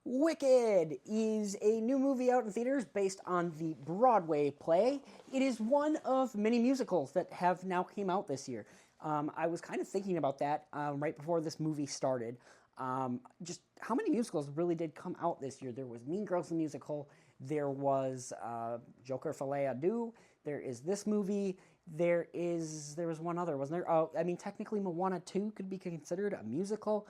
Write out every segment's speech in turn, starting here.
Wicked is a new movie out in theaters based on the Broadway play. It is one of many musicals that have now came out this year. I was kind of thinking about that right before this movie started. Just how many musicals really did come out this year? There was Mean Girls the musical. There was Joker Filet Ado. There is this movie. There was one other, wasn't there? Oh, I mean, technically Moana 2 could be considered a musical.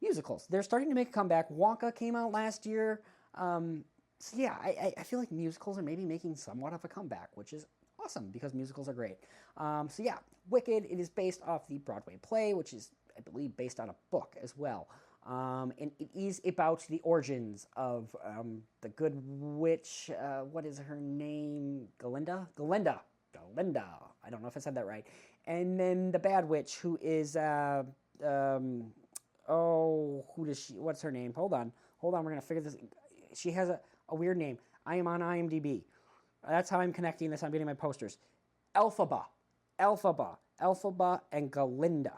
Musicals. They're starting to make a comeback. Wonka came out last year. So yeah, I feel like musicals are maybe making somewhat of a comeback, which is awesome because musicals are great. So yeah, Wicked, it is based off the Broadway play, which is, I believe, based on a book as well. And it is about the origins of the good witch, what is her name? Galinda? Galinda. I don't know if I said that right. And then the bad witch, who is... who does she? What's her name? Hold on. We're gonna figure this. She has a weird name. I am on IMDb. That's how I'm connecting this. I'm getting my posters. Elphaba, and Galinda.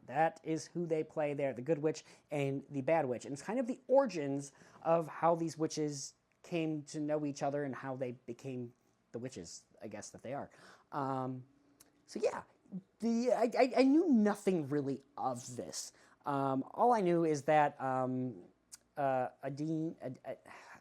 That is who they play there. The good witch and the bad witch, and it's kind of the origins of how these witches came to know each other and how they became the witches, I guess, that they are. So yeah. I knew nothing really of this. All I knew is that I'm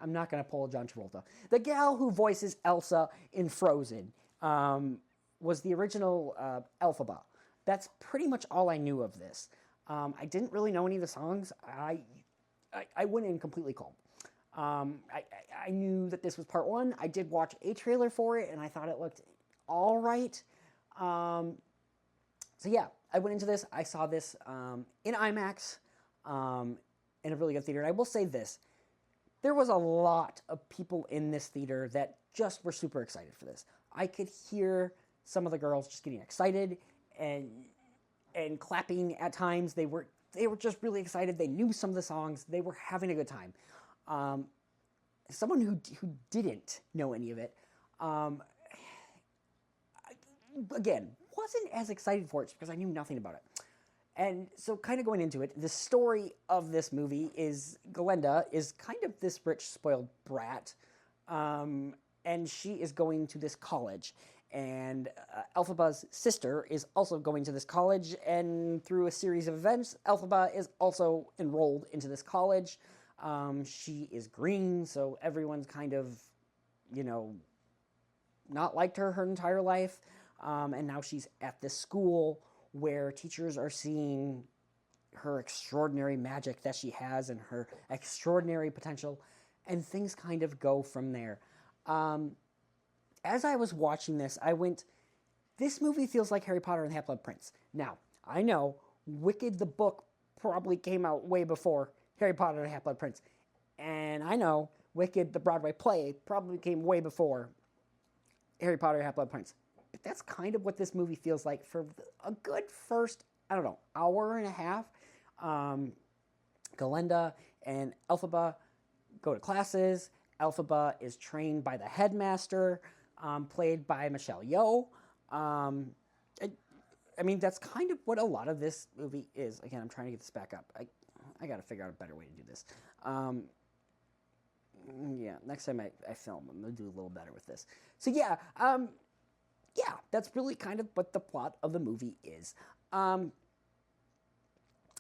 not going to pull a John Travolta. The gal who voices Elsa in Frozen was the original Elphaba. That's pretty much all I knew of this. I didn't really know any of the songs. I went in completely cold. I knew that this was part one. I did watch a trailer for it, and I thought it looked all right. So yeah, I went into this. I saw this in IMAX in a really good theater. And I will say this. There was a lot of people in this theater that just were super excited for this. I could hear some of the girls just getting excited and clapping at times. They were just really excited. They knew some of the songs. They were having a good time. Someone who didn't know any of it, again, wasn't as excited for it because I knew nothing about it. And so kind of going into it, the story of this movie is Galinda is kind of this rich, spoiled brat, and she is going to this college. And Elphaba's sister is also going to this college, and through a series of events, Elphaba is also enrolled into this college. She is green, so everyone's kind of, not liked her entire life. And now she's at this school where teachers are seeing her extraordinary magic that she has and her extraordinary potential, and things kind of go from there. As I was watching this, I went, this movie feels like Harry Potter and the Half-Blood Prince. Now, I know Wicked the book probably came out way before Harry Potter and the Half-Blood Prince. And I know Wicked the Broadway play probably came way before Harry Potter and the Half-Blood Prince. But that's kind of what this movie feels like for a good first, hour and a half. Galinda and Elphaba go to classes. Elphaba is trained by the headmaster, played by Michelle Yeoh. That's kind of what a lot of this movie is. Again, I'm trying to get this back up. I got to figure out a better way to do this. Next time I film, I'm going to do a little better with this. So yeah, that's really kind of what the plot of the movie is. And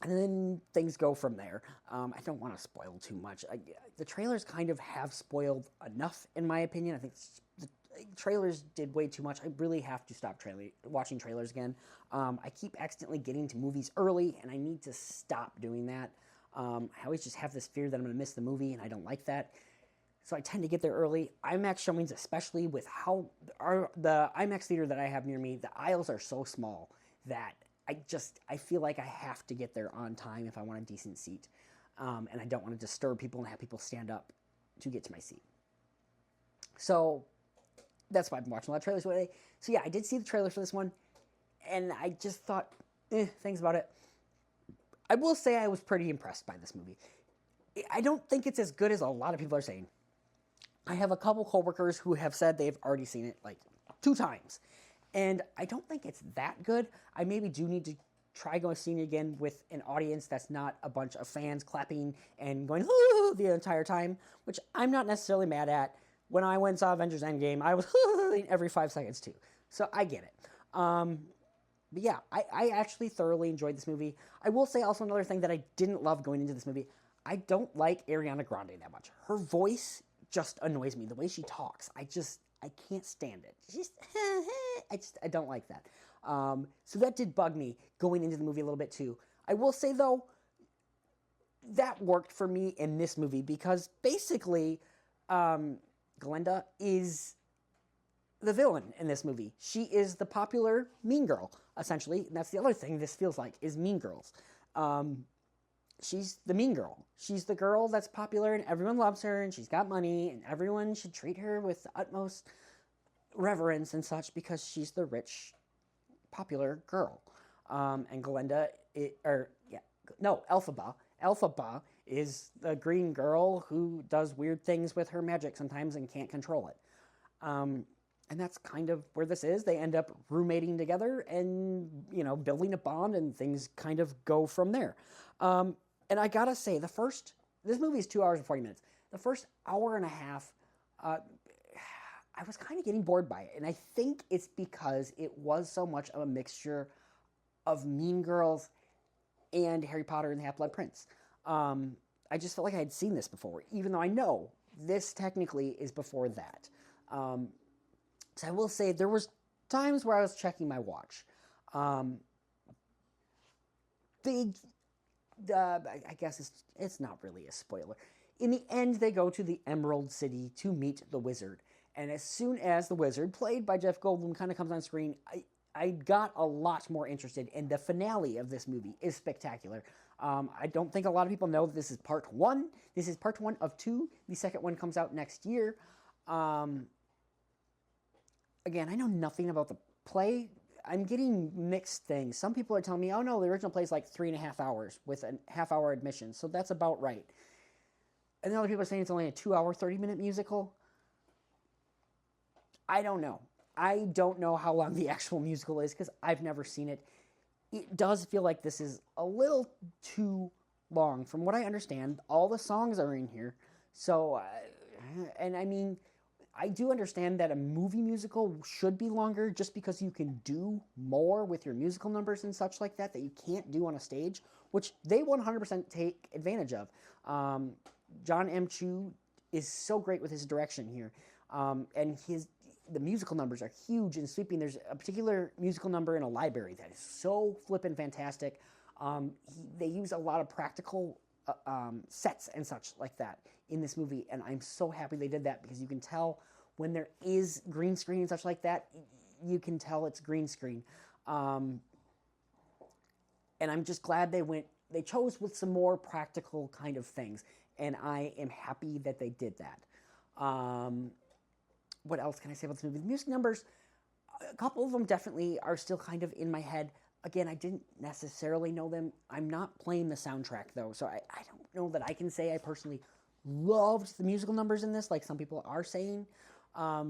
then things go from there. I don't want to spoil too much. The trailers kind of have spoiled enough, in my opinion. I think the trailers did way too much. I really have to stop watching trailers again. I keep accidentally getting to movies early, and I need to stop doing that. I always just have this fear that I'm going to miss the movie, and I don't like that. So I tend to get there early. IMAX showings, especially with how the IMAX theater that I have near me, the aisles are so small that I feel like I have to get there on time if I want a decent seat. And I don't want to disturb people and have people stand up to get to my seat. So that's why I've been watching a lot of trailers today. So yeah, I did see the trailer for this one, and I just thought, things about it. I will say I was pretty impressed by this movie. I don't think it's as good as a lot of people are saying. I have a couple coworkers who have said they've already seen it like 2 times. And I don't think it's that good. I maybe do need to try going seeing it again with an audience that's not a bunch of fans clapping and going "Hoo!" the entire time, which I'm not necessarily mad at. When I went and saw Avengers Endgame, I was every 5 seconds too. So I get it. But yeah, I actually thoroughly enjoyed this movie. I will say also another thing that I didn't love going into this movie. I don't like Ariana Grande that much. Her voice just annoys me. The way she talks, I can't stand it. I don't like that. So that did bug me going into the movie a little bit too. I will say though, that worked for me in this movie because basically, Glenda is the villain in this movie. She is the popular mean girl, essentially. And that's the other thing this feels like, is Mean Girls. She's the mean girl. She's the girl that's popular and everyone loves her and she's got money and everyone should treat her with the utmost reverence and such because she's the rich, popular girl. And Glenda, Elphaba is the green girl who does weird things with her magic sometimes and can't control it. And that's kind of where this is. They end up roommating together and, building a bond and things kind of go from there. And I gotta say, this movie is 2 hours and 40 minutes. The first hour and a half, I was kind of getting bored by it. And I think it's because it was so much of a mixture of Mean Girls and Harry Potter and the Half-Blood Prince. I just felt like I had seen this before, even though I know this technically is before that. So I will say there was times where I was checking my watch. I guess it's not really a spoiler. In the end, they go to the Emerald City to meet the wizard. And as soon as the wizard, played by Jeff Goldblum, kind of comes on screen, I got a lot more interested. And the finale of this movie is spectacular. I don't think a lot of people know that this is part one. This is part one of two. The second one comes out next year. Again, I know nothing about the play. I'm getting mixed things. Some people are telling me, oh no, the original play is like 3.5 hours with a half-hour admission, so that's about right. And then other people are saying it's only a 2-hour, 30-minute musical. I don't know. I don't know how long the actual musical is because I've never seen it. It does feel like this is a little too long. From what I understand, all the songs are in here. So, and I mean, I do understand that a movie musical should be longer just because you can do more with your musical numbers and such like that you can't do on a stage, which they 100% take advantage of. John M. Chu is so great with his direction here. And the musical numbers are huge and sweeping. There's a particular musical number in a library that is so flippin' fantastic. They use a lot of practical sets and such like that in this movie, and I'm so happy they did that because you can tell when there is green screen and such like that, you can tell it's green screen. And I'm just glad they chose with some more practical kind of things, and I am happy that they did that. What else can I say about this movie? The music numbers, a couple of them definitely are still kind of in my head. Again, I didn't necessarily know them. I'm not playing the soundtrack, though, so I don't know that I can say I personally loved the musical numbers in this, like some people are saying. But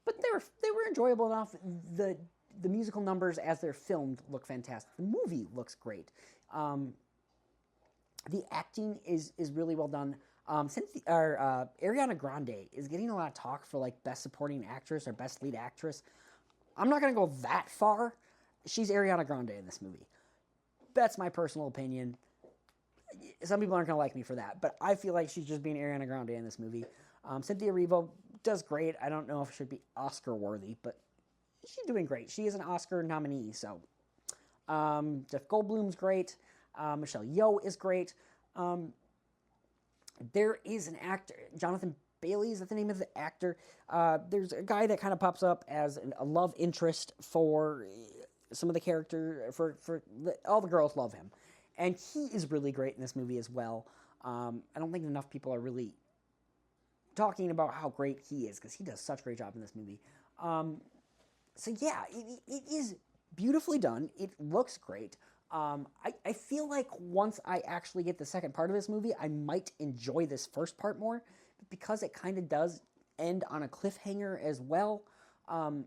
they were enjoyable enough. The musical numbers, as they're filmed, look fantastic. The movie looks great. The acting is really well done. Ariana Grande is getting a lot of talk for like best supporting actress or best lead actress. I'm not going to go that far. She's Ariana Grande in this movie. That's my personal opinion. Some people aren't going to like me for that, but I feel like she's just being Ariana Grande in this movie. Cynthia Erivo does great. I don't know if it should be Oscar worthy, but she's doing great. She is an Oscar nominee, so. Jeff Goldblum's great. Michelle Yeoh is great. There is an actor, Jonathan Bailey, is that the name of the actor? There's a guy that kind of pops up as a love interest for some of the character, for all the girls love him. And he is really great in this movie as well. I don't think enough people are really talking about how great he is, because he does such a great job in this movie. So yeah, it is beautifully done. It looks great. I feel like once I actually get the second part of this movie, I might enjoy this first part more, because it kind of does end on a cliffhanger as well. I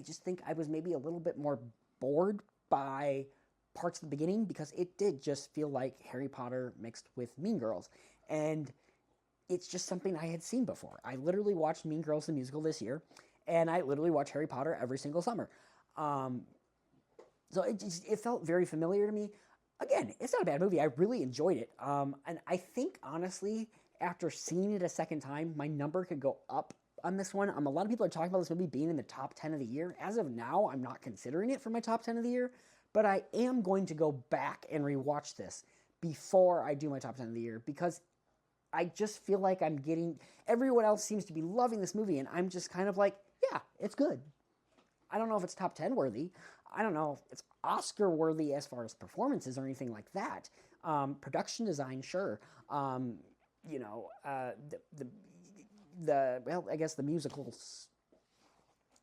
just think I was maybe a little bit more bored by parts of the beginning because it did just feel like Harry Potter mixed with Mean Girls. And it's just something I had seen before. I literally watched Mean Girls the musical this year, and I literally watch Harry Potter every single summer. So it felt very familiar to me. Again, it's not a bad movie. I really enjoyed it. And I think, honestly, after seeing it a second time, my number could go up on this one. A lot of people are talking about this movie being in the top 10 of the year. As of now, I'm not considering it for my top 10 of the year, but I am going to go back and rewatch this before I do my top 10 of the year because I just feel like I'm getting... Everyone else seems to be loving this movie, and I'm just kind of like, yeah, it's good. I don't know if it's top 10 worthy. I don't know if it's Oscar worthy as far as performances or anything like that. Production design, sure. You know, well, I guess the musicals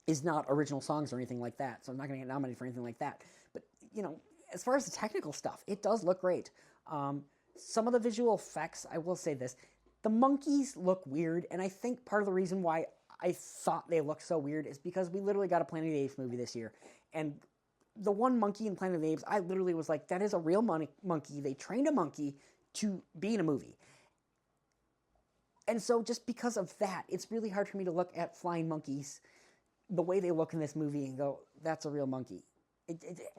is not original songs or anything like that, so I'm not going to get nominated for anything like that. But, you know, as far as the technical stuff, it does look great. Some of the visual effects, I will say this, the monkeys look weird, and I think part of the reason why I thought they looked so weird is because we literally got a Planet of the Apes movie this year, and the one monkey in Planet of the Apes, I literally was like, that is a real monkey. They trained a monkey to be in a movie. And so just because of that, it's really hard for me to look at flying monkeys the way they look in this movie and go, that's a real monkey.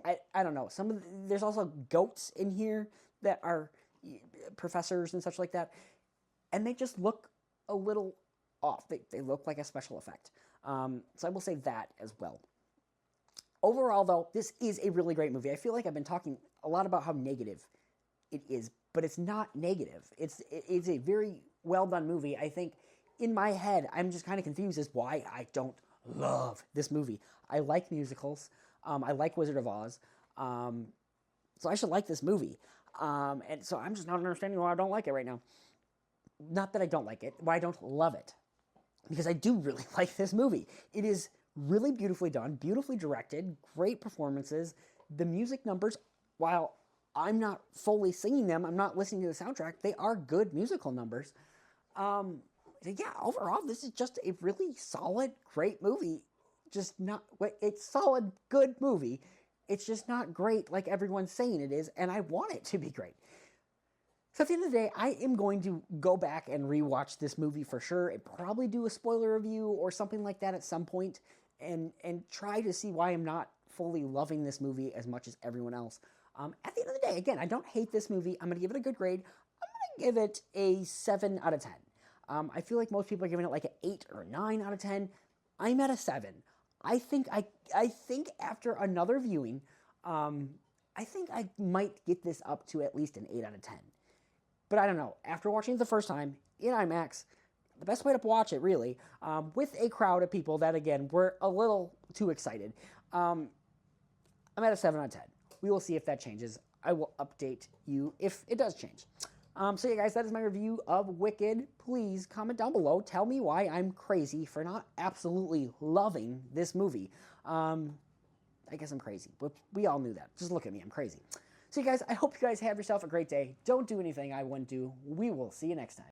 I don't know. There's also goats in here that are professors and such like that, and they just look a little off. They look like a special effect. So I will say that as well. Overall, though, this is a really great movie. I feel like I've been talking a lot about how negative it is, but it's not negative. It's a very well done movie. I think in my head, I'm just kind of confused as why I don't love this movie. I like musicals. I like Wizard of Oz. So I should like this movie. And so I'm just not understanding why I don't like it right now. Not that I don't like it, why I don't love it. Because I do really like this movie. It is really beautifully done, beautifully directed, great performances. The music numbers, while I'm not fully singing them, I'm not listening to the soundtrack, they are good musical numbers. Yeah, overall, this is just a really solid, great movie. It's solid, good movie. It's just not great like everyone's saying it is, and I want it to be great. So at the end of the day, I am going to go back and rewatch this movie for sure, and probably do a spoiler review or something like that at some point, and try to see why I'm not fully loving this movie as much as everyone else. At the end of the day, again, I don't hate this movie. I'm going to give it a good grade. I'm going to give it a 7 out of 10. I feel like most people are giving it like an 8 or a 9 out of 10. I'm at a 7. I think after another viewing, I think I might get this up to at least an 8 out of 10. But I don't know. After watching it the first time in IMAX, the best way to watch it, really, with a crowd of people that, again, were a little too excited, I'm at a 7 out of 10. We will see if that changes. I will update you if it does change. So yeah, guys, that is my review of Wicked. Please comment down below. Tell me why I'm crazy for not absolutely loving this movie. I guess I'm crazy, but we all knew that. Just look at me, I'm crazy. So you guys, I hope you guys have yourself a great day. Don't do anything I wouldn't do. We will see you next time.